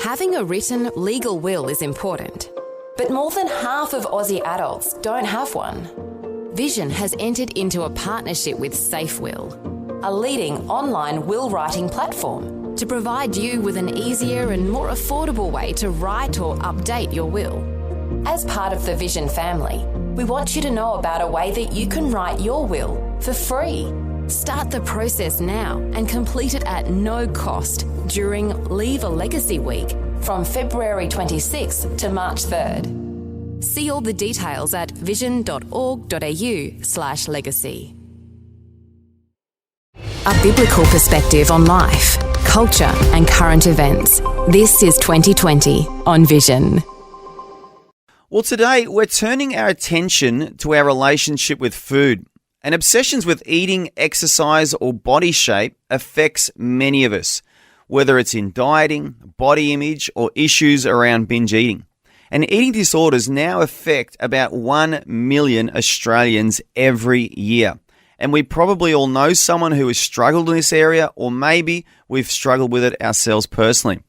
Having a written legal will is important, but more than half of Aussie adults don't have one. Vision has entered into a partnership with SafeWill, a leading online will writing platform, to provide you with an easier and more affordable way to write or update your will. As part of the Vision family, we want you to know about a way that you can write your will for free. Start the process now and complete it at no cost during Leave a Legacy Week from February 26th to March 3rd. See all the details at vision.org.au/legacy. A biblical perspective on life, culture and current events. This is 2020 on Vision. Well, today we're turning our attention to our relationship with food. And obsessions with eating, exercise or body shape affects many of us, whether it's in dieting, body image or issues around binge eating. And eating disorders now affect about 1 million Australians every year. And we probably all know someone who has struggled in this area, or maybe we've struggled with it ourselves personally.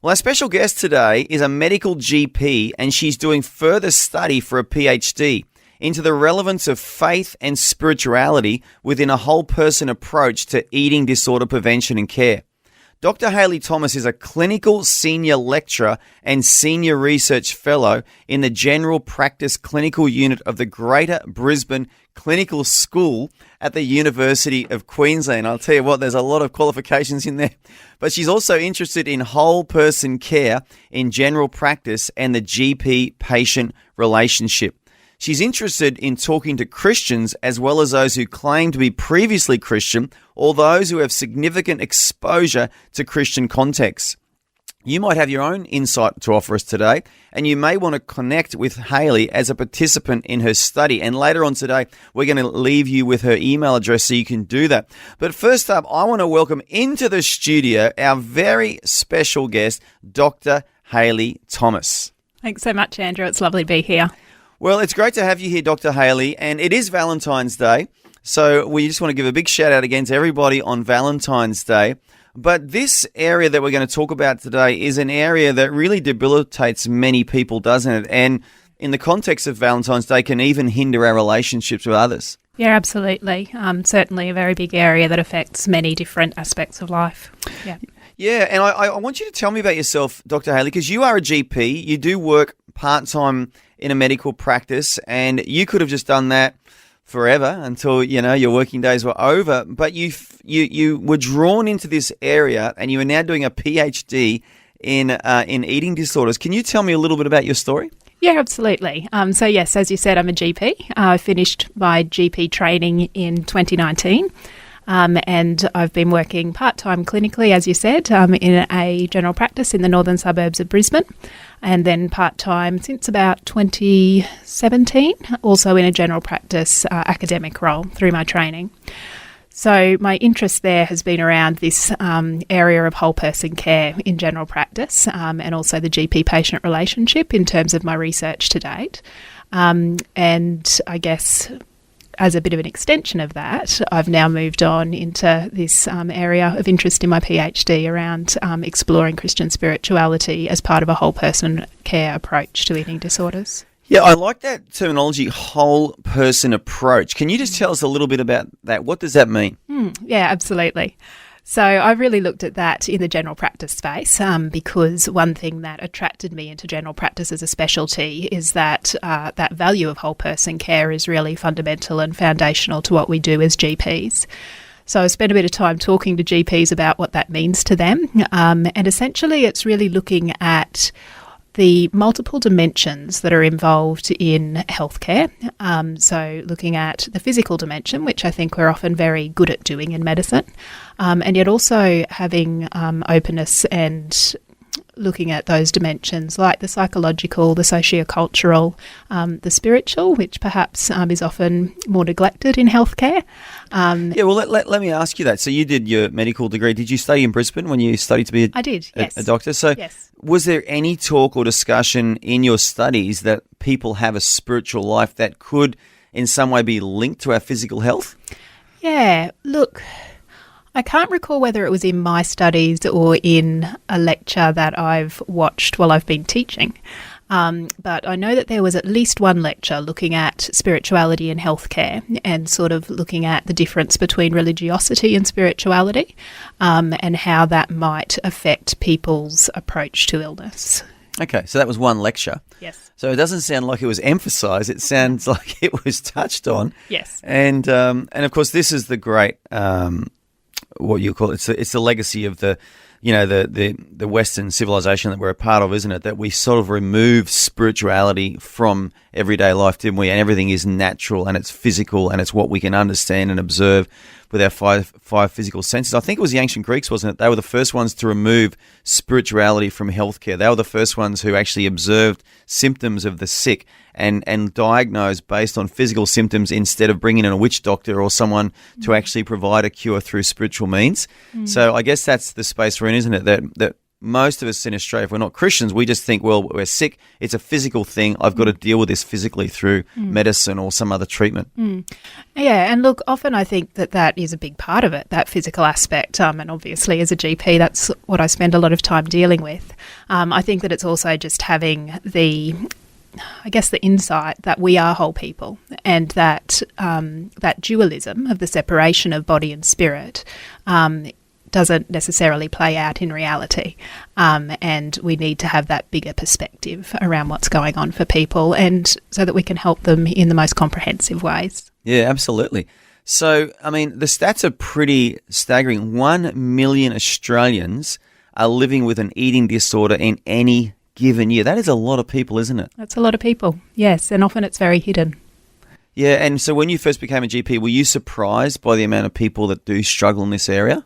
Well, our special guest today is a medical GP, and she's doing further study for a PhD into the relevance of faith and spirituality within a whole person approach to eating disorder prevention and care. Dr. Hayley Thomas is a clinical senior lecturer and senior research fellow in the General Practice Clinical Unit of the Greater Brisbane Clinical School at the University of Queensland. I'll tell you what, there's a lot of qualifications in there. But she's also interested in whole person care in general practice and the GP-patient relationship. She's interested in talking to Christians as well as those who claim to be previously Christian or those who have significant exposure to Christian contexts. You might have your own insight to offer us today, and you may want to connect with Hayley as a participant in her study. And later on today, we're going to leave you with her email address so you can do that. But first up, I want to welcome into the studio our very special guest, Dr. Hayley Thomas. Thanks so much, Andrew. It's lovely to be here. Well, it's great to have you here, Dr. Hayley, and it is Valentine's Day, so we just want to give a big shout out again to everybody on Valentine's Day. But this area that we're going to talk about today is an area that really debilitates many people, doesn't it? And in the context of Valentine's Day, can even hinder our relationships with others. Yeah, absolutely. Certainly a very big area that affects many different aspects of life. Yeah. Yeah, and I want you to tell me about yourself, Dr. Hayley, because you are a GP. You do work part-time in a medical practice, and you could have just done that forever until, you know, your working days were over. But you were drawn into this area, and you are now doing a PhD in eating disorders. Can you tell me a little bit about your story? Yeah, absolutely. So yes, as you said, I'm a GP. I finished my GP training in 2019. And I've been working part-time clinically, as you said, in a general practice in the northern suburbs of Brisbane, and then part-time since about 2017, also in a general practice academic role through my training. So my interest there has been around this area of whole person care in general practice, and also the GP-patient relationship in terms of my research to date. And I guess as a bit of an extension of that, I've now moved on into this area of interest in my PhD around exploring Christian spirituality as part of a whole person care approach to eating disorders. Yeah, I like that terminology, whole person approach. Can you just tell us a little bit about that? What does that mean? Yeah, absolutely. So I really looked at that in the general practice space because one thing that attracted me into general practice as a specialty is that that value of whole person care is really fundamental and foundational to what we do as GPs. So I spent a bit of time talking to GPs about what that means to them. And essentially it's really looking at the multiple dimensions that are involved in healthcare. So looking at the physical dimension, which I think we're often very good at doing in medicine, and yet also having openness and looking at those dimensions like the psychological, the sociocultural, the spiritual, which perhaps is often more neglected in healthcare. Yeah, well, let me ask you that. So you did your medical degree. Did you study in Brisbane when you studied to be I did, yes. a doctor? So yes. Was there any talk or discussion in your studies that people have a spiritual life that could in some way be linked to our physical health? Yeah, look, I can't recall whether it was in my studies or in a lecture that I've watched while I've been teaching. But I know that there was at least one lecture looking at spirituality and healthcare and sort of looking at the difference between religiosity and spirituality, and how that might affect people's approach to illness. Okay, so that was one lecture. Yes. So it doesn't sound like it was emphasised. It sounds like it was touched on. Yes. And of course, this is the great what you call it. It's the legacy of the Western civilization that we're a part of, isn't it? That we sort of removed spirituality from everyday life, didn't we? And everything is natural and it's physical and it's what we can understand and observe with our five physical senses. I think it was the ancient Greeks, wasn't it? They were the first ones to remove spirituality from healthcare. They were the first ones who actually observed symptoms of the sick and diagnosed based on physical symptoms instead of bringing in a witch doctor or someone to actually provide a cure through spiritual means. So I guess that's the space we're in, isn't it? That most of us in Australia, if we're not Christians, we just think, well, we're sick. It's a physical thing. I've got to deal with this physically through medicine or some other treatment. Yeah, and look, often I think that is a big part of it, that physical aspect. And obviously as a GP, that's what I spend a lot of time dealing with. I think that it's also just having the insight that we are whole people, and that that dualism of the separation of body and spirit doesn't necessarily play out in reality. And we need to have that bigger perspective around what's going on for people, and so that we can help them in the most comprehensive ways. Yeah, absolutely. So, I mean, the stats are pretty staggering. 1 million Australians are living with an eating disorder in any given year. That is a lot of people, isn't it? That's a lot of people, yes, and often it's very hidden. Yeah, and so when you first became a GP, were you surprised by the amount of people that do struggle in this area?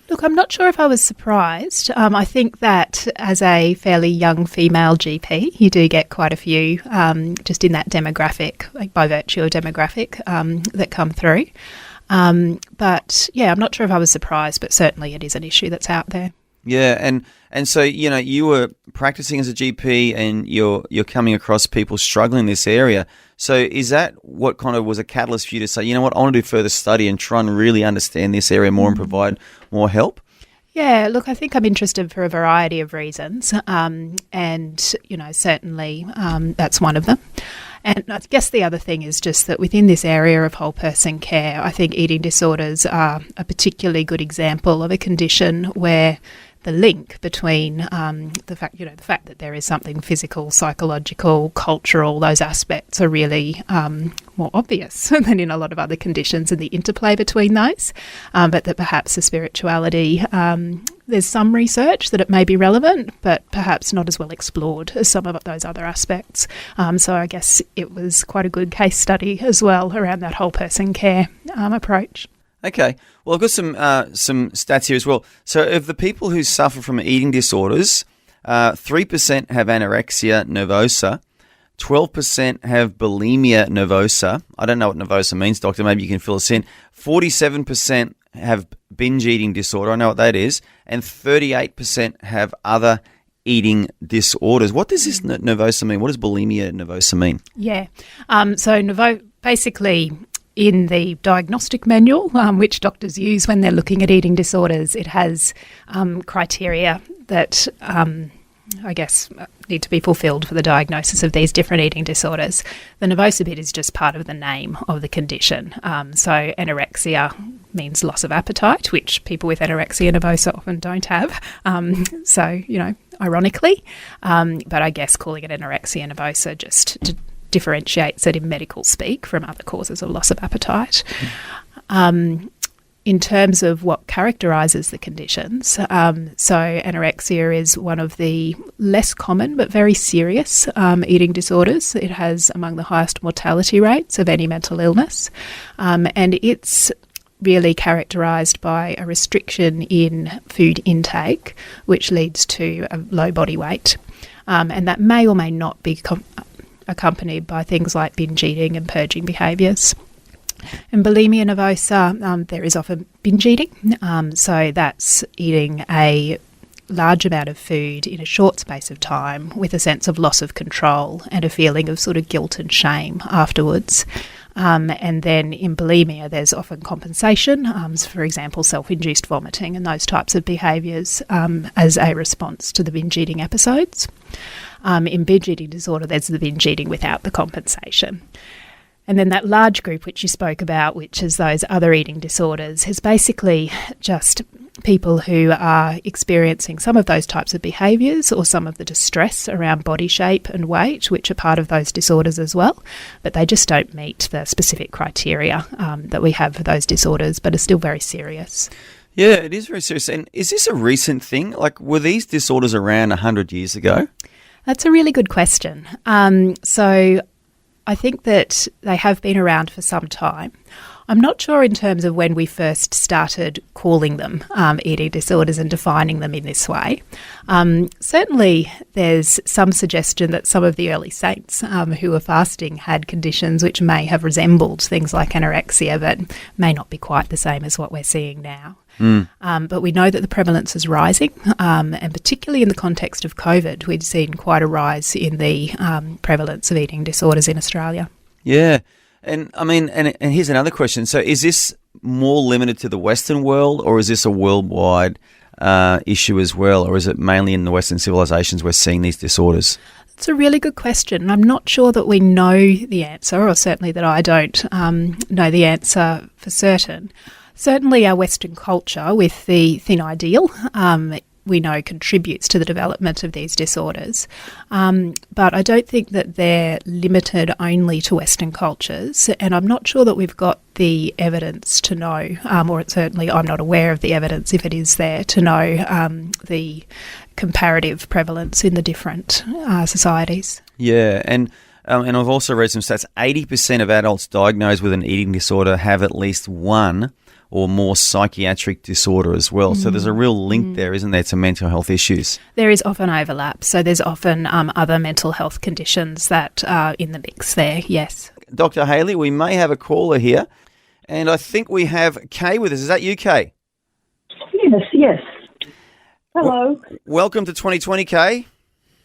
Look, I'm not sure if I was surprised. I think that as a fairly young female GP, you do get quite a few just in that demographic, like by virtue of demographic, that come through. But yeah, I'm not sure if I was surprised, but certainly it is an issue that's out there. Yeah, and so, you were practicing as a GP and you're coming across people struggling in this area. So is that what kind of was a catalyst for you to say, you know what, I want to do further study and try and really understand this area more and provide more help? Yeah, look, I think I'm interested for a variety of reasons, and, certainly that's one of them. And I guess the other thing is just that within this area of whole person care, I think eating disorders are a particularly good example of a condition where the link between the fact that there is something physical, psychological, cultural, those aspects are really more obvious than in a lot of other conditions, and the interplay between those, but that perhaps the spirituality, there's some research that it may be relevant, but perhaps not as well explored as some of those other aspects. So I guess it was quite a good case study as well around that whole person care approach. Okay. Well, I've got some stats here as well. So of the people who suffer from eating disorders, 3% have anorexia nervosa, 12% have bulimia nervosa. I don't know what nervosa means, doctor. Maybe you can fill us in. 47% have binge eating disorder. I know what that is. And 38% have other eating disorders. What does this nervosa mean? What does bulimia nervosa mean? Yeah. So basically, in the diagnostic manual, which doctors use when they're looking at eating disorders, it has criteria that need to be fulfilled for the diagnosis of these different eating disorders. The nervosa bit is just part of the name of the condition. So anorexia means loss of appetite, which people with anorexia nervosa often don't have. Ironically. But I guess calling it anorexia nervosa just differentiates it in medical speak from other causes of loss of appetite. In terms of what characterises the conditions, so anorexia is one of the less common but very serious eating disorders. It has among the highest mortality rates of any mental illness, and it's really characterised by a restriction in food intake, which leads to a low body weight, and that may or may not be accompanied by things like binge eating and purging behaviours. In bulimia nervosa, there is often binge eating, so that's eating a large amount of food in a short space of time with a sense of loss of control and a feeling of sort of guilt and shame afterwards. And then in bulimia, there's often compensation, for example, self-induced vomiting and those types of behaviours as a response to the binge eating episodes. In binge eating disorder, there's the binge eating without the compensation. And then that large group which you spoke about, which is those other eating disorders, is basically just people who are experiencing some of those types of behaviours or some of the distress around body shape and weight, which are part of those disorders as well, but they just don't meet the specific criteria that we have for those disorders, but are still very serious. Yeah, it is very serious. And is this a recent thing? Like, were these disorders around 100 years ago? That's a really good question. So I think that they have been around for some time. I'm not sure in terms of when we first started calling them eating disorders and defining them in this way. Certainly there's some suggestion that some of the early saints who were fasting had conditions which may have resembled things like anorexia, but may not be quite the same as what we're seeing now. But we know that the prevalence is rising, and particularly in the context of COVID, we'd seen quite a rise in the prevalence of eating disorders in Australia. Yeah. And I mean, and here's another question. So is this more limited to the Western world, or is this a worldwide issue as well? Or is it mainly in the Western civilizations we're seeing these disorders? It's a really good question. I'm not sure that we know the answer, or certainly that I don't know the answer for certain. Certainly our Western culture with the thin ideal we know contributes to the development of these disorders. But I don't think that they're limited only to Western cultures, and I'm not sure that we've got the evidence to know, or certainly I'm not aware of the evidence, if it is there, to know the comparative prevalence in the different societies. Yeah, and I've also read some stats. 80% of adults diagnosed with an eating disorder have at least one or more psychiatric disorder as well. So there's a real link there, isn't there, to mental health issues? There is often overlap. So there's often other mental health conditions that are in the mix there, yes. Dr. Hayley, we may have a caller here, and I think we have Kay with us. Is that you, Kay? Yes. Hello. Welcome to 2020, Kay.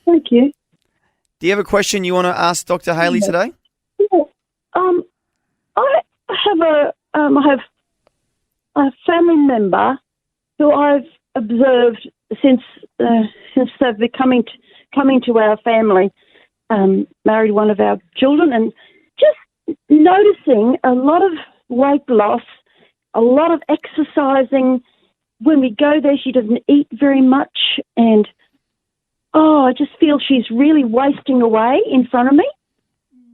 Thank you. Do you have a question you want to ask Dr. Hayley today? Yeah. I have a family member who I've observed since they've been coming to our family, married one of our children, and just noticing a lot of weight loss, a lot of exercising. When we go there, she doesn't eat very much, and I just feel she's really wasting away in front of me.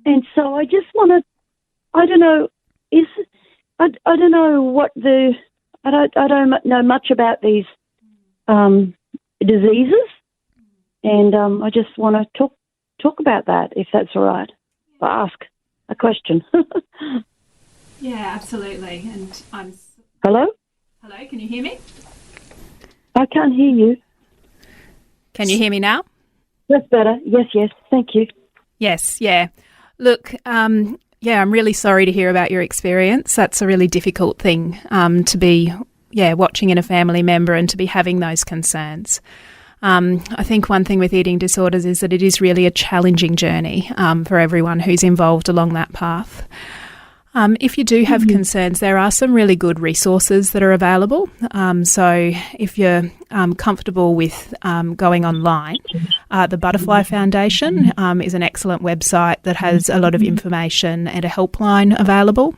And so I just want to, I don't know I don't know much about these diseases, and I just want to talk about that, if that's all right. Ask a question. Yeah, absolutely. And I'm... Hello? Hello, can you hear me? I can't hear you. Can you hear me now? That's better. Yes. Thank you. Yes, yeah. Look, I'm really sorry to hear about your experience. That's a really difficult thing to be, watching in a family member and to be having those concerns. I think one thing with eating disorders is that it is really a challenging journey for everyone who's involved along that path. If you do have concerns, there are some really good resources that are available. So if you're comfortable with going online, the Butterfly Foundation is an excellent website that has a lot of information and a helpline available.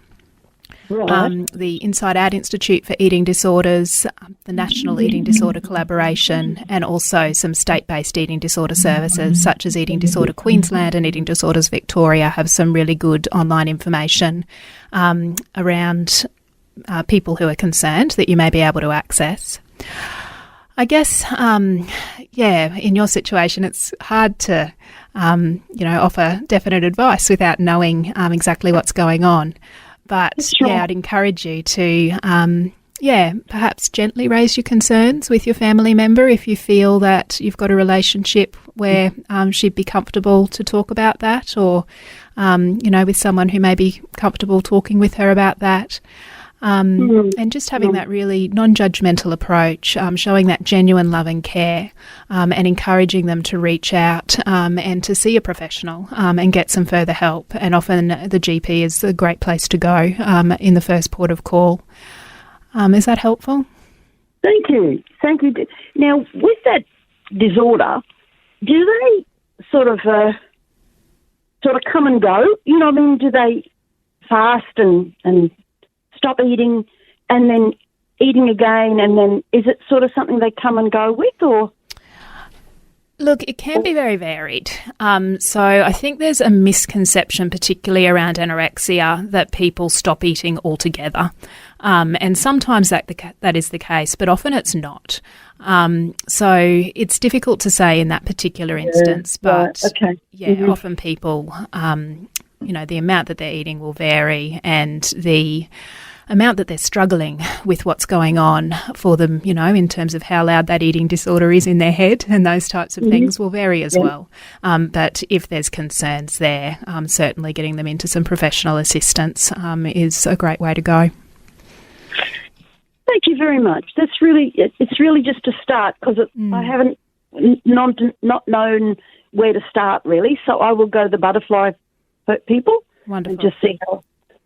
Right. The Inside Out Institute for Eating Disorders, the National Eating Disorder Collaboration, and also some state-based eating disorder services such as Eating Disorder Queensland and Eating Disorders Victoria have some really good online information around people who are concerned that you may be able to access. I guess, in your situation, it's hard to, offer definite advice without knowing exactly what's going on. But, Sure. I'd encourage you to, perhaps gently raise your concerns with your family member if you feel that you've got a relationship where she'd be comfortable to talk about that, or, with someone who may be comfortable talking with her about that. And just having that really non-judgmental approach, showing that genuine love and care, and encouraging them to reach out and to see a professional and get some further help. And often the GP is a great place to go in the first port of call. Is that helpful? Thank you. Thank you. Now, with that disorder, do they sort of come and go? You know what I mean? Do they fast and stop eating and then eating again, and then is it sort of something they come and go with, or? Look, it can be very varied. So I think there's a misconception, particularly around anorexia, that people stop eating altogether. And sometimes that is the case, but often it's not. So it's difficult to say in that particular instance, but often people, the amount that they're eating will vary, and the amount that they're struggling with what's going on for them, in terms of how loud that eating disorder is in their head and those types of things will vary as well. But if there's concerns there, certainly getting them into some professional assistance is a great way to go. Thank you very much. It's really just a start, because I haven't not known where to start really. So I will go to the butterfly people. Wonderful. And just see how.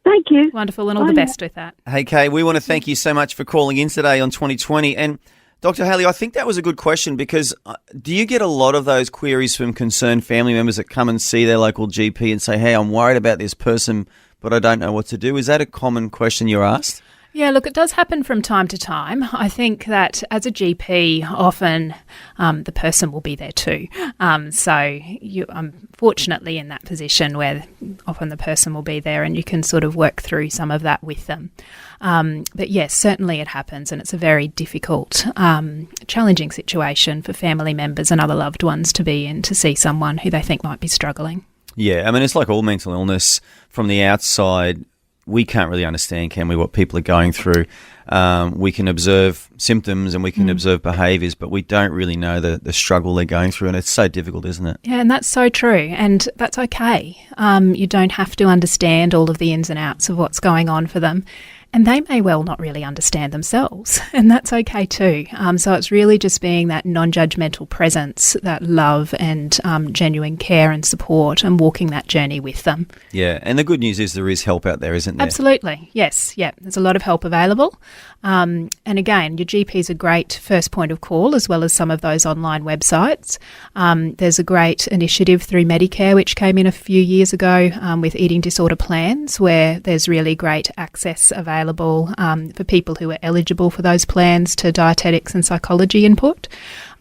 Thank you. Wonderful, and all the best with that. Hey, Kay, we want to thank you so much for calling in today on 2020. And Dr. Hayley, I think that was a good question, because do you get a lot of those queries from concerned family members that come and see their local GP and say, hey, I'm worried about this person, but I don't know what to do? Is that a common question you're asked? Yeah, look, it does happen from time to time. I think that as a GP, often the person will be there too. So I'm fortunately in that position where often the person will be there and you can sort of work through some of that with them. But yes, certainly it happens, and it's a very difficult, challenging situation for family members and other loved ones to be in, to see someone who they think might be struggling. Yeah, I mean, it's like all mental illness. From the outside, we can't really understand, can we, what people are going through. We can observe symptoms and we can observe behaviours, but we don't really know the struggle they're going through, and it's so difficult, isn't it? Yeah, and that's so true, and that's okay. You don't have to understand all of the ins and outs of what's going on for them. And they may well not really understand themselves, and that's okay too. So it's really just being that non-judgmental presence, that love and genuine care and support, and walking that journey with them. Yeah, and the good news is there is help out there, isn't there? Absolutely, yes. Yeah, there's a lot of help available. And again, your GP is a great first point of call, as well as some of those online websites. There's a great initiative through Medicare, which came in a few years ago with eating disorder plans, where there's really great access available for people who are eligible for those plans to dietetics and psychology input.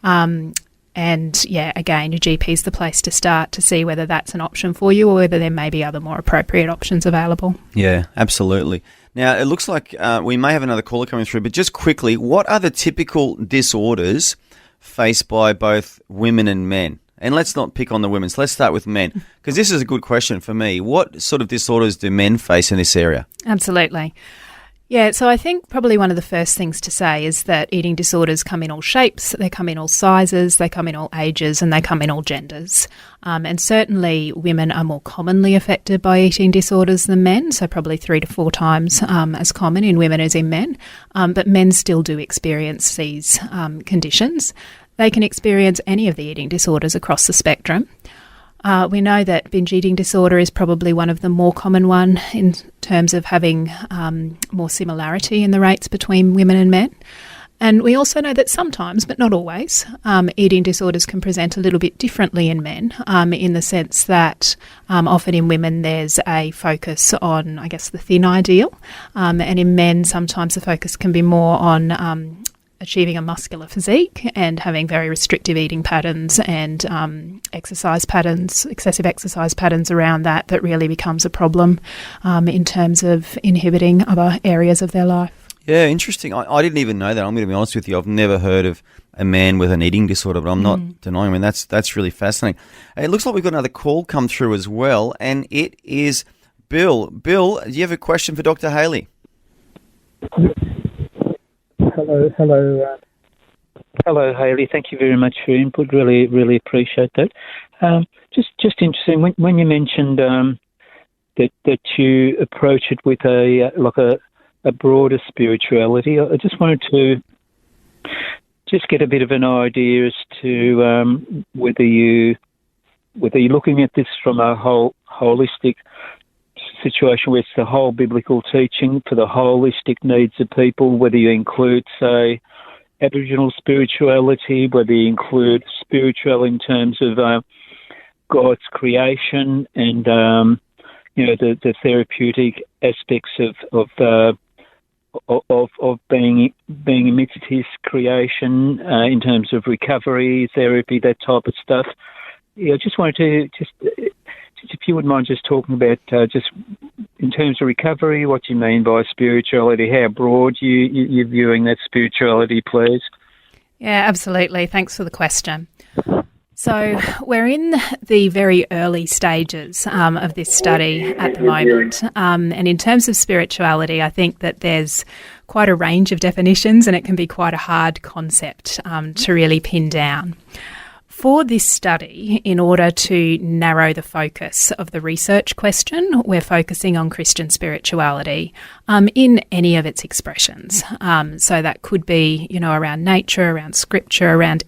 And yeah, again, your GP is the place to start to see whether that's an option for you or whether there may be other more appropriate options available. Yeah, absolutely. Now, it looks like we may have another caller coming through, but just quickly, what are the typical disorders faced by both women and men? And let's not pick on the women, so let's start with men, because this is a good question for me. What sort of disorders do men face in this area? Absolutely. Yeah, so I think probably one of the first things to say is that eating disorders come in all shapes, they come in all sizes, they come in all ages, and they come in all genders. And certainly women are more commonly affected by eating disorders than men, so probably 3 to 4 times as common in women as in men. But men still do experience these conditions. They can experience any of the eating disorders across the spectrum. We know that binge eating disorder is probably one of the more common one in terms of having more similarity in the rates between women and men. And we also know that sometimes, but not always, eating disorders can present a little bit differently in men, in the sense that often in women there's a focus on, I guess, the thin ideal. And in men, sometimes the focus can be more on achieving a muscular physique and having very restrictive eating patterns and exercise patterns, excessive exercise patterns around that really becomes a problem in terms of inhibiting other areas of their life. Yeah, interesting. I didn't even know that. I'm going to be honest with you. I've never heard of a man with an eating disorder, but I'm not denying. I mean, that's really fascinating. It looks like we've got another call come through as well, and it is Bill. Bill, do you have a question for Dr. Hayley? Hello, Hayley. Thank you very much for your input. Really appreciate that. Just interesting when you mentioned that you approach it with a a broader spirituality. I just wanted to just get a bit of an idea as to whether you're looking at this from a whole holistic situation where it's the whole biblical teaching for the holistic needs of people, whether you include, say, Aboriginal spirituality, whether you include spiritual in terms of God's creation and the therapeutic aspects of being amidst His creation in terms of recovery, therapy, that type of stuff. Yeah, I just wanted to if you wouldn't mind just talking about just in terms of recovery, what you mean by spirituality, how broad you're viewing that spirituality, please. Yeah, absolutely. Thanks for the question. So we're in the very early stages of this study at the moment. And in terms of spirituality, I think that there's quite a range of definitions and it can be quite a hard concept to really pin down. For this study, in order to narrow the focus of the research question, we're focusing on Christian spirituality in any of its expressions. So that could be, around nature, around scripture, around,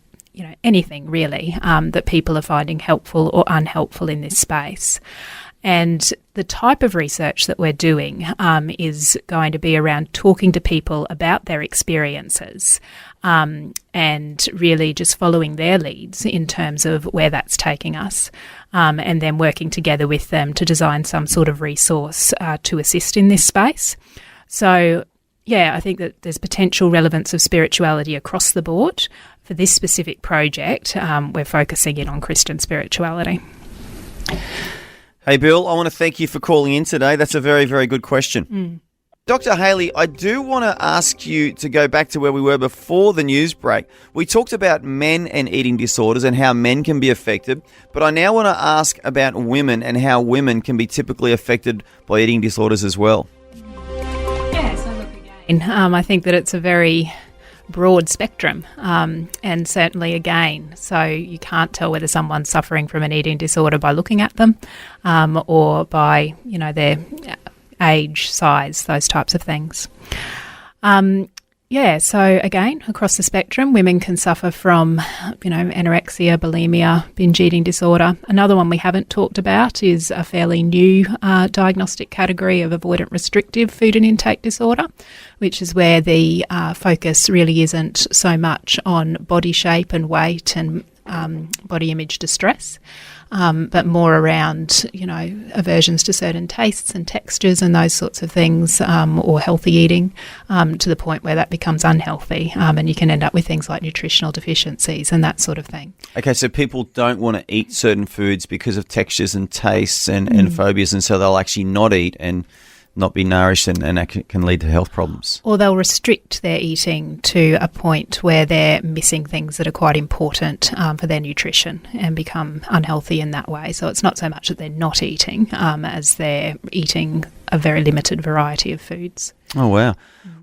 anything really that people are finding helpful or unhelpful in this space. And the type of research that we're doing is going to be around talking to people about their experiences and really just following their leads in terms of where that's taking us, and then working together with them to design some sort of resource to assist in this space. So, yeah, I think that there's potential relevance of spirituality across the board. For this specific project, we're focusing in on Christian spirituality. Hey, Bill, I want to thank you for calling in today. That's a very, very good question. Dr. Hayley, I do want to ask you to go back to where we were before the news break. We talked about men and eating disorders and how men can be affected, but I now want to ask about women and how women can be typically affected by eating disorders as well. Yeah, so look again, I think that it's a very broad spectrum, and certainly again, so you can't tell whether someone's suffering from an eating disorder by looking at them or by their age, size, those types of things. So again, across the spectrum, women can suffer from anorexia, bulimia, binge eating disorder. Another one we haven't talked about is a fairly new diagnostic category of avoidant restrictive food and intake disorder, which is where the focus really isn't so much on body shape and weight and body image distress, but more around, aversions to certain tastes and textures and those sorts of things, or healthy eating, to the point where that becomes unhealthy, and you can end up with things like nutritional deficiencies and that sort of thing. Okay, so people don't want to eat certain foods because of textures and tastes and phobias, and so they'll actually not eat and not be nourished, and that can lead to health problems. Or they'll restrict their eating to a point where they're missing things that are quite important for their nutrition and become unhealthy in that way. So it's not so much that they're not eating as they're eating a very limited variety of foods. Oh, wow.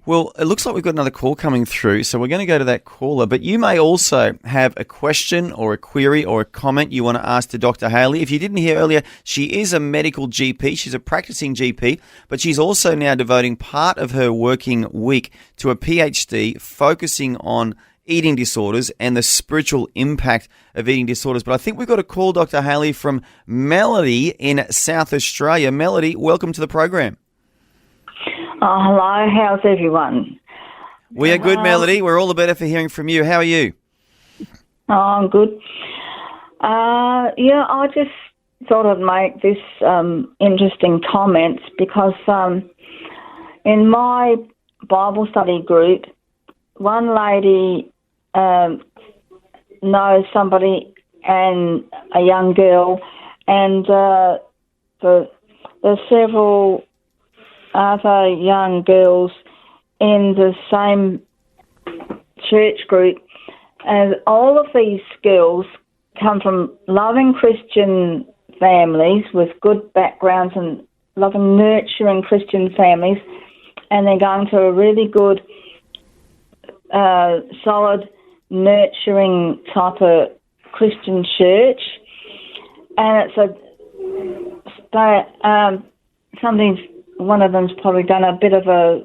Well, it looks like we've got another call coming through, so we're going to go to that caller. But you may also have a question or a query or a comment you want to ask to Dr. Hayley. If you didn't hear earlier, she is a medical GP. She's a practicing GP, but she's also now devoting part of her working week to a PhD focusing on eating disorders and the spiritual impact of eating disorders. But I think we've got a call, Dr. Hayley, from Melody in South Australia. Melody, welcome to the program. Oh, hello. How's everyone? We are good, Melody. We're all the better for hearing from you. How are you? Oh, I'm good. I just thought I'd make this interesting comments because in my Bible study group, one lady knows somebody and a young girl, and there's several other young girls in the same church group, and all of these girls come from loving Christian families with good backgrounds and loving, nurturing Christian families, and they're going to a really good, solid, nurturing type of Christian church, and it's something. One of them's probably done a bit of a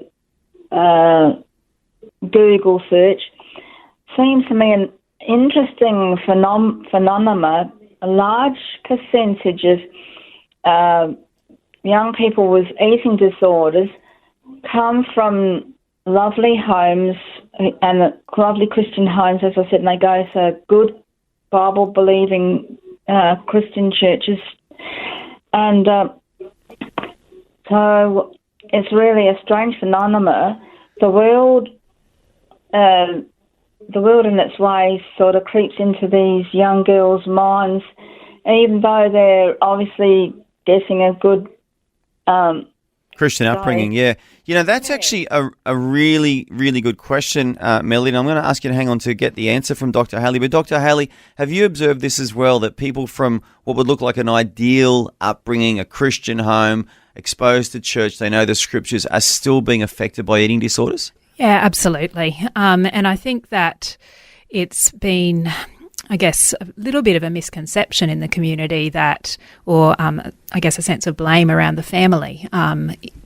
Google search, seems to me an interesting phenomenon. A large percentage of young people with eating disorders come from lovely homes and lovely Christian homes, as I said, and they go to good Bible-believing Christian churches. And so it's really a strange phenomenon. The world in its way sort of creeps into these young girls' minds, even though they're obviously getting a good Christian upbringing, yeah. You know, that's actually a really, really good question, Melody. And I'm going to ask you to hang on to get the answer from Dr. Hayley. But Dr. Hayley, have you observed this as well, that people from what would look like an ideal upbringing, a Christian home, exposed to church, they know the scriptures, are still being affected by eating disorders? Yeah, absolutely. And I think that it's been, I guess, a little bit of a misconception in the community that, or I guess a sense of blame around the family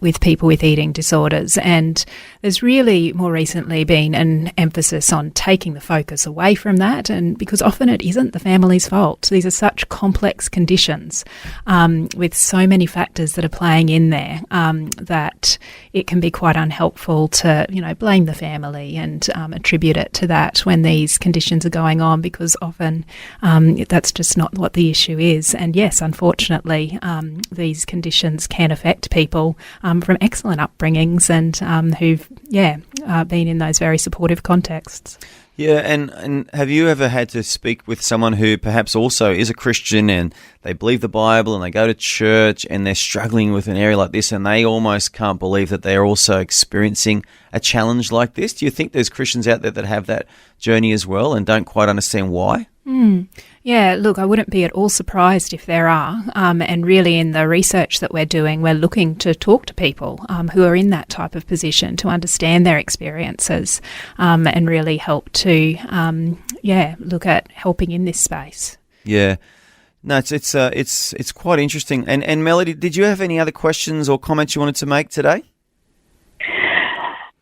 with people with eating disorders. And there's really more recently been an emphasis on taking the focus away from that, and because often it isn't the family's fault. These are such complex conditions with so many factors that are playing in there that it can be quite unhelpful to, blame the family and attribute it to that when these conditions are going on, because often that's just not what the issue is. And yes, unfortunately, these conditions can affect people from excellent upbringings and who've, been in those very supportive contexts. Yeah, and have you ever had to speak with someone who perhaps also is a Christian and they believe the Bible and they go to church and they're struggling with an area like this and they almost can't believe that they're also experiencing a challenge like this? Do you think there's Christians out there that have that journey as well and don't quite understand why? Yeah, look, I wouldn't be at all surprised if there are. And really in the research that we're doing, we're looking to talk to people who are in that type of position to understand their experiences and really help to, look at helping in this space. Yeah. No, it's quite interesting. And Melody, did you have any other questions or comments you wanted to make today?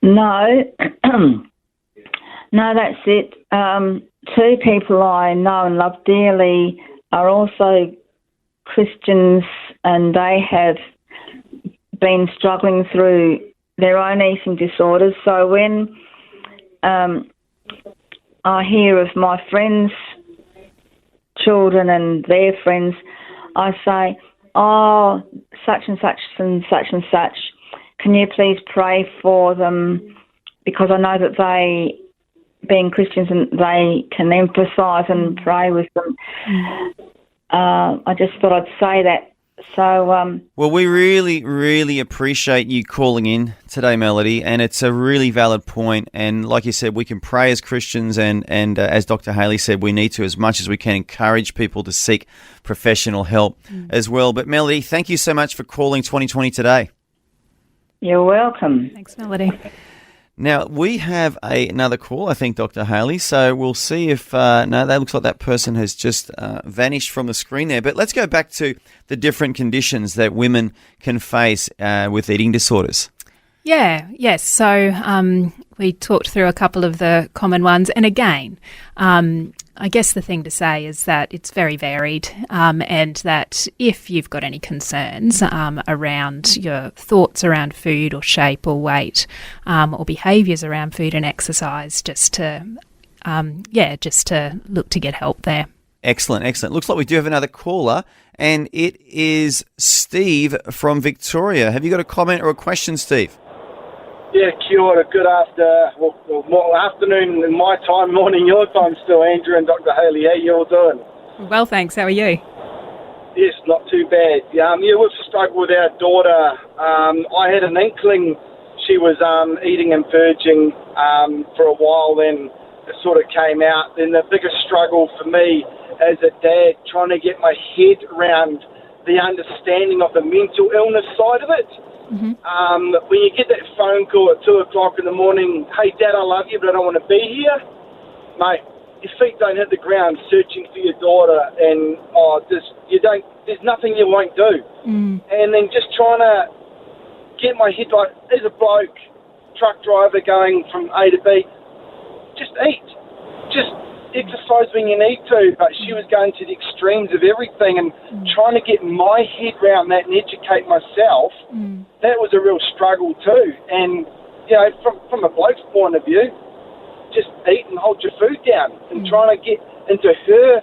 No. No, that's it. Two people I know and love dearly are also Christians, and they have been struggling through their own eating disorders. So when I hear of my friends' children and their friends, I say, oh, such and such and such and such, can you please pray for them? Because I know that they, being Christians, and they can empathise and pray with them. I just thought I'd say that. So, well, we really, really appreciate you calling in today, Melody, and it's a really valid point. And like you said, we can pray as Christians, and as Dr. Hayley said, we need to, as much as we can, encourage people to seek professional help as well. But Melody, thank you so much for calling 2020 today. You're welcome. Thanks, Melody. Now, we have another call, I think, Dr. Hayley, so we'll see if... no, that looks like that person has just vanished from the screen there. But let's go back to the different conditions that women can face with eating disorders. Yes. So we talked through a couple of the common ones. And again, I guess the thing to say is that it's very varied, and that if you've got any concerns around your thoughts around food or shape or weight or behaviours around food and exercise, just to look to get help there. Excellent. Looks like we do have another caller, and it is Steve from Victoria. Have you got a comment or a question, Steve? Yeah, kia ora. Good afternoon in my time, morning your time still, Andrew and Dr. Hayley. How you all doing? Well, thanks. How are you? Yes, not too bad. We've struggled with our daughter. I had an inkling she was eating and purging for a while, then it sort of came out. Then the biggest struggle for me as a dad, trying to get my head around the understanding of the mental illness side of it. Mm-hmm. When you get that phone call at 2 o'clock in the morning, hey Dad, I love you, but I don't want to be here, mate, your feet don't hit the ground searching for your daughter, and there's nothing you won't do. And then just trying to get my head, like, as a bloke, truck driver going from A to B. Just eat. Just exercise when you need to. But she was going to the extremes of everything and trying to get my head around that and educate myself. That was a real struggle too. And, you know, from a bloke's point of view, just eat and hold your food down. And trying to get into her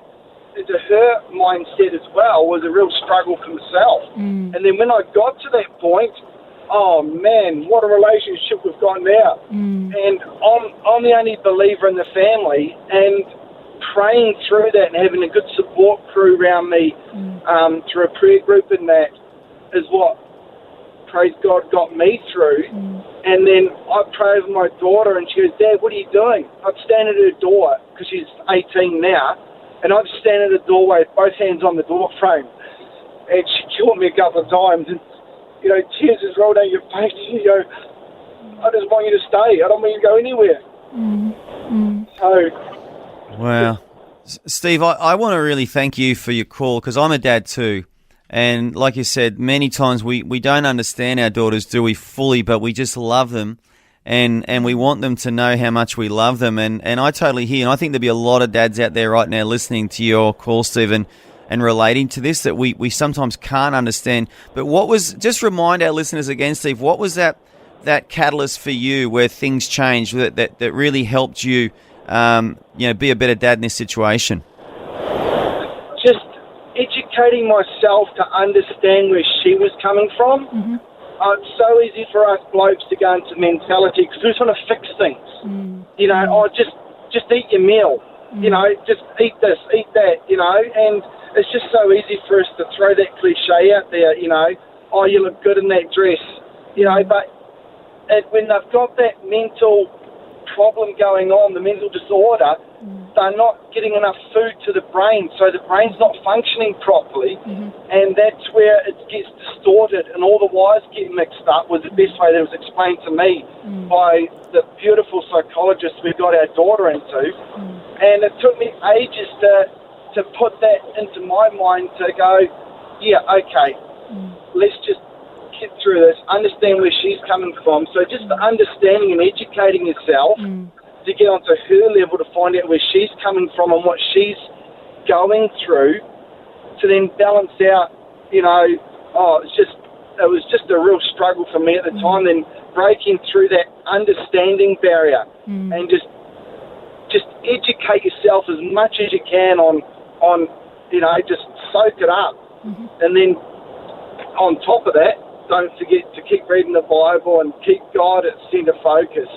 mindset as well was a real struggle for myself. And then when I got to that point, oh man, what a relationship we've got now. And I'm the only believer in the family, and praying through that and having a good support crew around me through a prayer group, and that is what, praise God, got me through. And then I pray over my daughter, and she goes, Dad, what are you doing? I'd stand at her door, because she's 18 now, and I'd stand at the doorway with both hands on the door frame. And she killed me a couple of times, and, you know, tears just rolled down your face. You go, I just want you to stay. I don't want you to go anywhere. So, wow. Steve, I want to really thank you for your call, because I'm a dad too. And like you said, many times we don't understand our daughters, do we, fully, but we just love them. And we want them to know how much we love them. And I totally hear, and I think there'll be a lot of dads out there right now listening to your call, Steve, and relating to this, that we sometimes can't understand. But just remind our listeners again, Steve, what was that catalyst for you where things changed, that really helped you, be a better dad in this situation? Just educating myself to understand where she was coming from. It's so easy for us blokes to go into mentality because we just want to fix things. You know, just eat your meal. You know, just eat this, eat that, you know, and it's just so easy for us to throw that cliche out there, you know, oh, you look good in that dress, you know, but when they've got that mental problem going on, the mental disorder, they're not getting enough food to the brain, so the brain's not functioning properly, and that's where it gets distorted and all the wires get mixed up, was the best way that was explained to me by the beautiful psychologist we got our daughter into. And it took me ages to put that into my mind to go, yeah, okay, let's just get through this, understand where she's coming from. So just the understanding and educating yourself to get onto her level to find out where she's coming from and what she's going through, to then balance out, you know, it was just a real struggle for me at the time, then breaking through that understanding barrier and just educate yourself as much as you can on you know, just soak it up. And then on top of that, don't forget to keep reading the Bible and keep God at centre focus.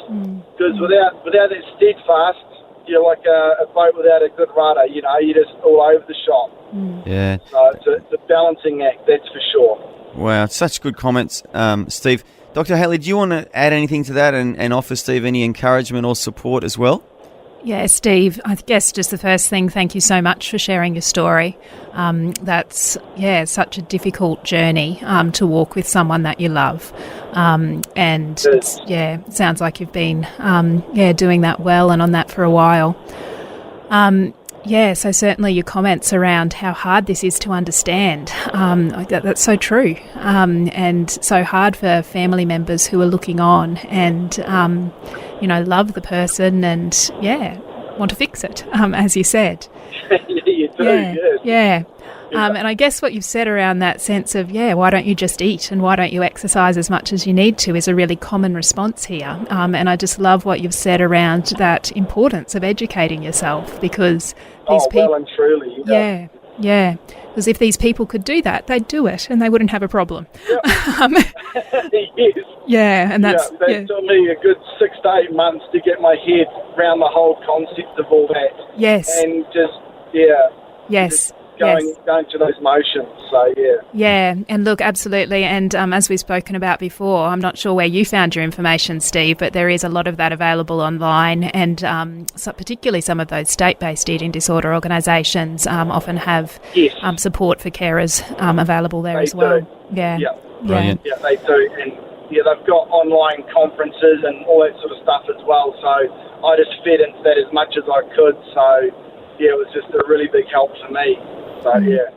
Because without that steadfast, you're like a boat without a good rudder, you know, you're just all over the shop. Yeah. So it's a balancing act, that's for sure. Wow, such good comments, Steve. Dr. Hayley, do you want to add anything to that and offer Steve any encouragement or support as well? Yeah, Steve, I guess just the first thing, thank you so much for sharing your story. That's, such a difficult journey to walk with someone that you love. And it sounds like you've been, doing that well and on that for a while. So certainly your comments around how hard this is to understand, that's so true. And so hard for family members who are looking on and, love the person and, want to fix it, as you said. You do, yes. Yeah. And I guess what you've said around that sense of, why don't you just eat and why don't you exercise as much as you need to is a really common response here. And I just love what you've said around that importance of educating yourself, because these people... well and truly. Yeah. Because if these people could do that, they'd do it and they wouldn't have a problem. Yes. Yeah, and that's... That took me a good 6 to 8 months to get my head around the whole concept of all that. Yes. And just, Yes. Going through those motions, so Yeah, and look, absolutely, and as we've spoken about before, I'm not sure where you found your information, Steve, but there is a lot of that available online, and particularly some of those state-based eating disorder organisations often have support for carers available there as well. Do. Yeah. Brilliant. Yeah, they do, and they've got online conferences and all that sort of stuff as well, so I just fed into that as much as I could, so it was just a really big help for me. So,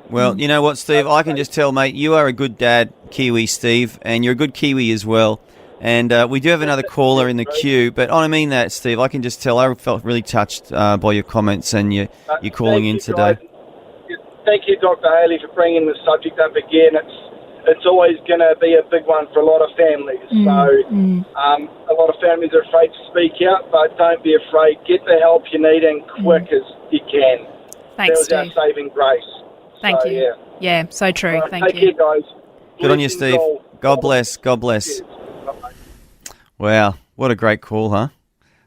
Well, you know what, Steve? I can just tell, mate, you are a good dad, Kiwi Steve, and you're a good Kiwi as well. And we do have another caller in the queue, but I mean that, Steve. I can just tell I felt really touched by your comments and you calling in today. Guys. Thank you, Dr. Hayley, for bringing the subject up again. It's always going to be a big one for a lot of families. A lot of families are afraid to speak out, but don't be afraid. Get the help you need and quick as you can. Thanks, Steve. That was our saving grace. Thank you. Yeah, so true. Right, Thank take you. care, guys. Good on you, Steve. God bless. God bless. Wow, what a great call, huh?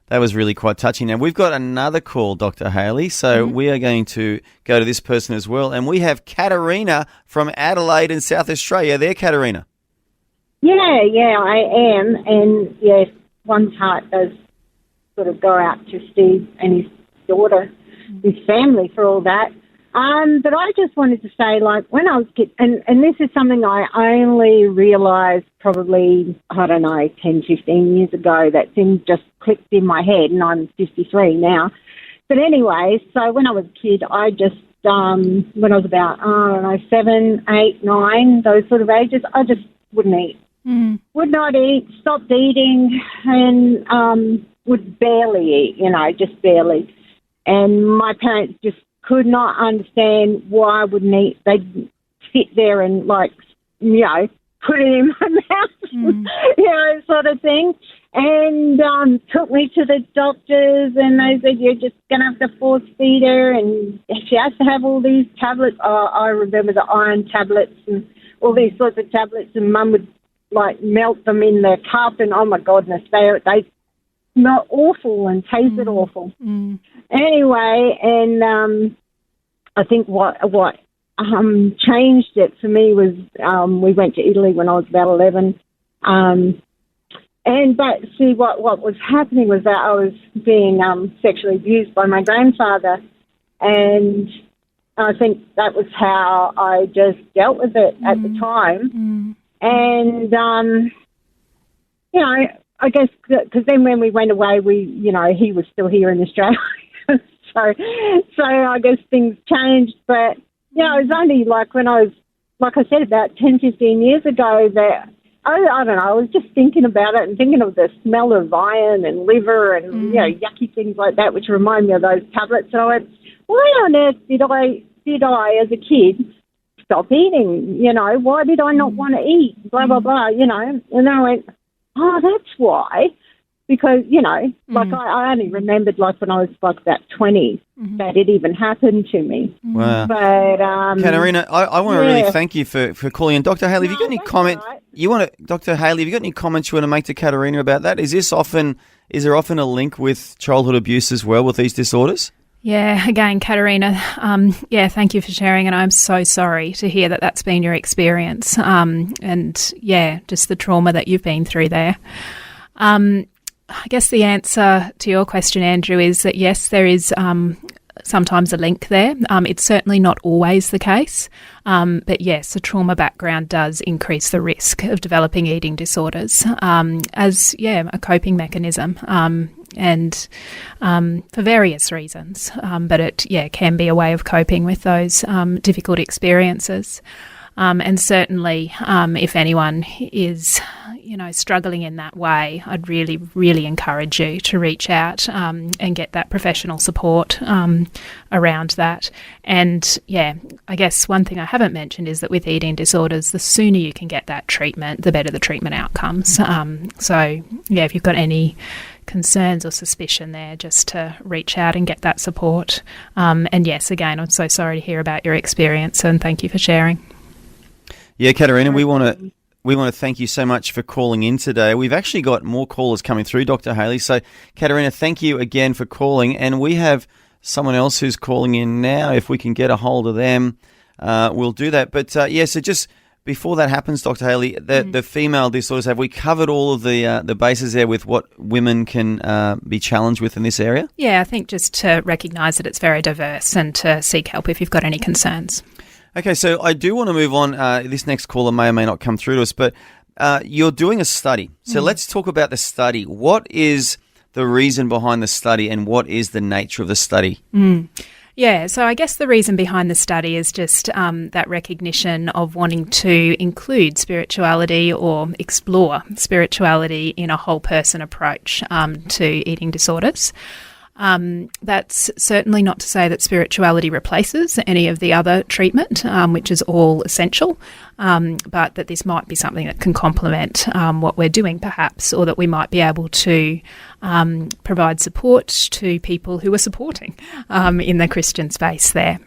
That was really quite touching. Now, we've got another call, Dr. Hayley, so we are going to go to this person as well. And we have Katarina from Adelaide in South Australia. There, Katarina. Yeah, I am. And, yes, one's heart does sort of go out to Steve and his daughter, his family for all that. But I just wanted to say, like, when I was a kid, and this is something I only realised probably, 10, 15 years ago, that thing just clicked in my head, and I'm 53 now. But anyway, so when I was a kid, I just, when I was about, 7, 8, 9, those sort of ages, I just wouldn't eat. Would not eat, stopped eating, and would barely eat, just barely. And my parents just could not understand why I wouldn't eat. They'd sit there and, put it in my mouth, sort of thing. And took me to the doctors, and they said, you're just going to have to force feed her, and she has to have all these tablets. I remember the iron tablets and all these sorts of tablets, and Mum would, melt them in the cup, and, oh, my goodness, they smelled awful and tasted awful. Anyway, and I think what changed it for me was we went to Italy when I was about 11. But see, what was happening was that I was being sexually abused by my grandfather, and I think that was how I just dealt with it at the time. And, I guess because then when we went away, he was still here in Australia. So I guess things changed. But, it was only when I was, like I said, about 10, 15 years ago that, I don't know, I was just thinking about it and thinking of the smell of iron and liver and, yucky things like that, which remind me of those tablets. And I went, why on earth did I, as a kid, stop eating? Why did I not want to eat? Blah, blah, blah, And then I went, oh, that's why. Because, I only remembered, when I was, about 20, that it even happened to me. Wow. But, Katarina, I want to really thank you for calling in. Dr. Hayley, have you got any comment? Right. Dr. Hayley, have you got any comments you want to make to Katarina about that? Is there often a link with childhood abuse as well with these disorders? Yeah, again, Katarina, thank you for sharing, and I'm so sorry to hear that that's been your experience, and just the trauma that you've been through there. I guess the answer to your question, Andrew, is that yes, there is sometimes a link there. It's certainly not always the case, but yes, a trauma background does increase the risk of developing eating disorders as a coping mechanism. And for various reasons, but it can be a way of coping with those difficult experiences. And certainly, if anyone is, struggling in that way, I'd really, really encourage you to reach out and get that professional support around that. And I guess one thing I haven't mentioned is that with eating disorders, the sooner you can get that treatment, the better the treatment outcomes. If you've got any concerns or suspicion there, just to reach out and get that support. And yes, again, I'm so sorry to hear about your experience, and thank you for sharing. Yeah, Katarina, we want to thank you so much for calling in today. We've actually got more callers coming through, Dr. Hayley. So, Katarina, thank you again for calling. And we have someone else who's calling in now. If we can get a hold of them, we'll do that. But, so just before that happens, Dr. Hayley, the female disorders, have we covered all of the bases there with what women can be challenged with in this area? Yeah, I think just to recognise that it's very diverse and to seek help if you've got any concerns. Okay, so I do want to move on. This next caller may or may not come through to us, but you're doing a study. So let's talk about the study. What is the reason behind the study, and what is the nature of the study? Yeah, so I guess the reason behind the study is just that recognition of wanting to include spirituality or explore spirituality in a whole person approach to eating disorders. That's certainly not to say that spirituality replaces any of the other treatment, which is all essential, but that this might be something that can complement what we're doing perhaps, or that we might be able to provide support to people who are supporting in the Christian space there.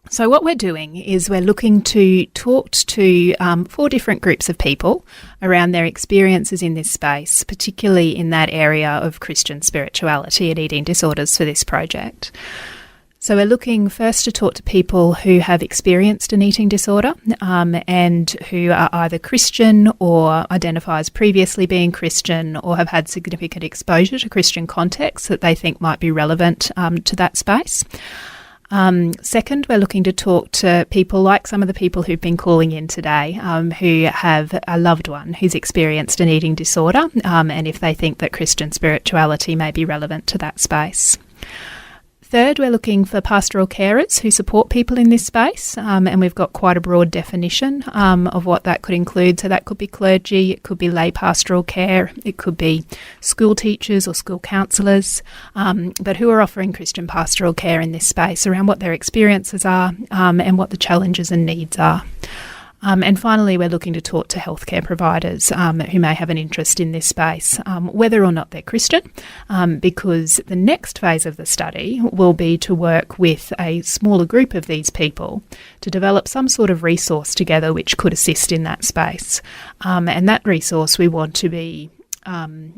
So what we're doing is we're looking to talk to 4 different groups of people around their experiences in this space, particularly in that area of Christian spirituality and eating disorders for this project. So we're looking first to talk to people who have experienced an eating disorder and who are either Christian or identify as previously being Christian or have had significant exposure to Christian contexts that they think might be relevant to that space. Second, we're looking to talk to people like some of the people who've been calling in today who have a loved one who's experienced an eating disorder and if they think that Christian spirituality may be relevant to that space. Third, we're looking for pastoral carers who support people in this space, and we've got quite a broad definition of what that could include. So that could be clergy, it could be lay pastoral care, it could be school teachers or school counsellors, but who are offering Christian pastoral care in this space around what their experiences are and what the challenges and needs are. And finally, we're looking to talk to healthcare providers who may have an interest in this space, whether or not they're Christian, because the next phase of the study will be to work with a smaller group of these people to develop some sort of resource together which could assist in that space. And that resource we want to be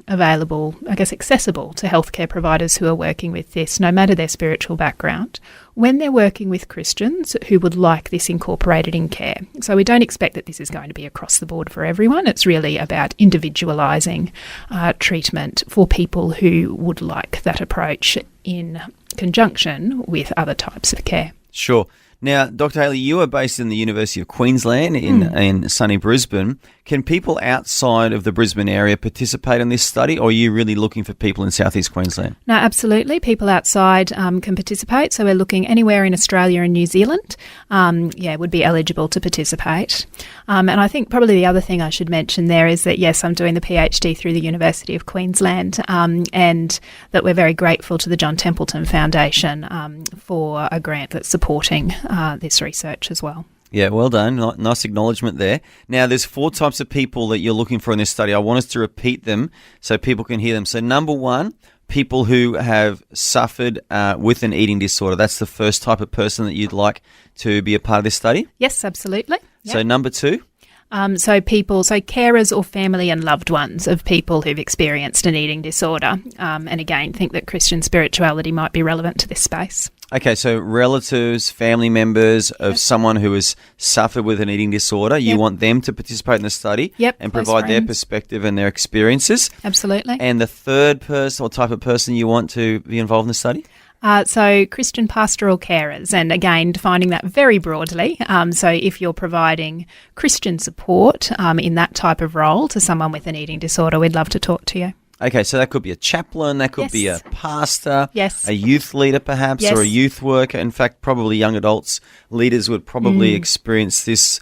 available, I guess accessible to healthcare providers who are working with this, no matter their spiritual background, when they're working with Christians who would like this incorporated in care. So we don't expect that this is going to be across the board for everyone. It's really about individualising treatment for people who would like that approach in conjunction with other types of care. Sure. Now, Dr. Hayley, you are based in the University of Queensland in sunny Brisbane. Can people outside of the Brisbane area participate in this study, or are you really looking for people in southeast Queensland? No, absolutely. People outside can participate. So we're looking anywhere in Australia and New Zealand, would be eligible to participate. And I think probably the other thing I should mention there is that, yes, I'm doing the PhD through the University of Queensland and that we're very grateful to the John Templeton Foundation for a grant that's supporting this research as well. Yeah, well done. Nice acknowledgement there. Now, there's 4 types of people that you're looking for in this study. I want us to repeat them so people can hear them. So number 1, people who have suffered with an eating disorder. That's the first type of person that you'd like to be a part of this study? Yes, absolutely. Yep. So number 2? So carers or family and loved ones of people who've experienced an eating disorder and again think that Christian spirituality might be relevant to this space. Okay, so relatives, family members of someone who has suffered with an eating disorder, you want them to participate in the study and provide their perspective and their experiences. Absolutely. And the third person or type of person you want to be involved in the study? So Christian pastoral carers, and again, defining that very broadly. So if you're providing Christian support in that type of role to someone with an eating disorder, we'd love to talk to you. Okay, so that could be a chaplain, that could be a pastor, yes, a youth leader perhaps, or a youth worker. In fact, probably young adults leaders would probably experience this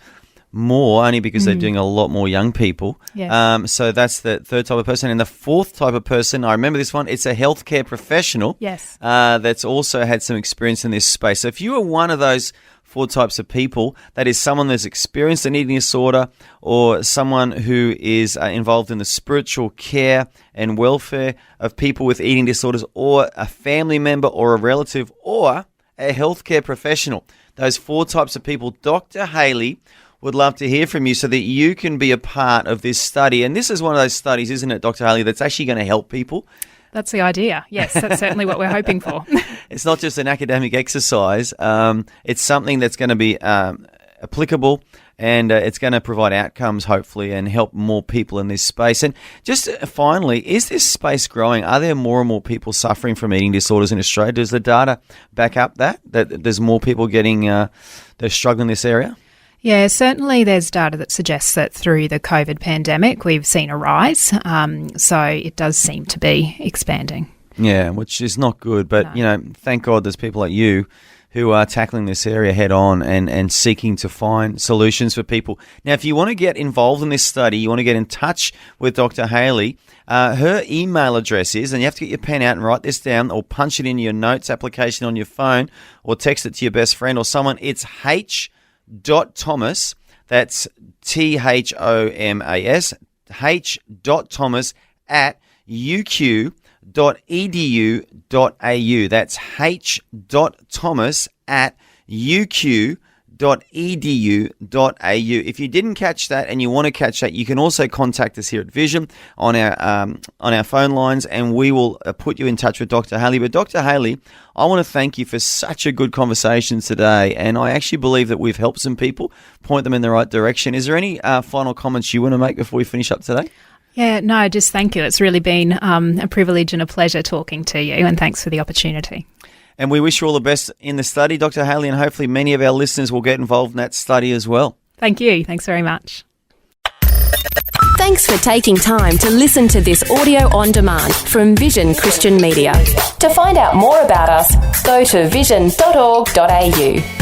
more only because they're doing a lot more young people. Yes. So that's the third type of person. And the fourth type of person, I remember this one, it's a healthcare professional that's also had some experience in this space. So if you are one of those 4 types of people, that is someone that's experienced an eating disorder or someone who is involved in the spiritual care and welfare of people with eating disorders, or a family member or a relative or a healthcare professional. Those 4 types of people, Dr. Hayley would love to hear from you so that you can be a part of this study. And this is one of those studies, isn't it, Dr. Hayley, that's actually going to help people? That's the idea. Yes, that's certainly what we're hoping for. It's not just an academic exercise. It's something that's going to be applicable, and it's going to provide outcomes, hopefully, and help more people in this space. And just finally, is this space growing? Are there more and more people suffering from eating disorders in Australia? Does the data back up that there's more people getting they're struggling in this area? Yeah, certainly there's data that suggests that through the COVID pandemic, we've seen a rise. So it does seem to be expanding. Yeah, which is not good. But, thank God there's people like you who are tackling this area head on and seeking to find solutions for people. Now, if you want to get involved in this study, you want to get in touch with Dr. Hayley, her email address is, and you have to get your pen out and write this down or punch it in your notes application on your phone or text it to your best friend or someone. It's h.thomas, that's THOMAS, h.thomas at uq.edu.au. That's h.thomas at uq.edu.au. If you didn't catch that and you want to catch that, you can also contact us here at Vision on our phone lines, and we will put you in touch with Dr. Hayley. But Dr. Hayley, I want to thank you for such a good conversation today, and I actually believe that we've helped some people, point them in the right direction. Is there any final comments you want to make before we finish up today? Yeah, no, just thank you. It's really been a privilege and a pleasure talking to you, and thanks for the opportunity. And we wish you all the best in the study, Dr. Hayley, and hopefully many of our listeners will get involved in that study as well. Thank you. Thanks very much. Thanks for taking time to listen to this audio on demand from Vision Christian Media. To find out more about us, go to vision.org.au.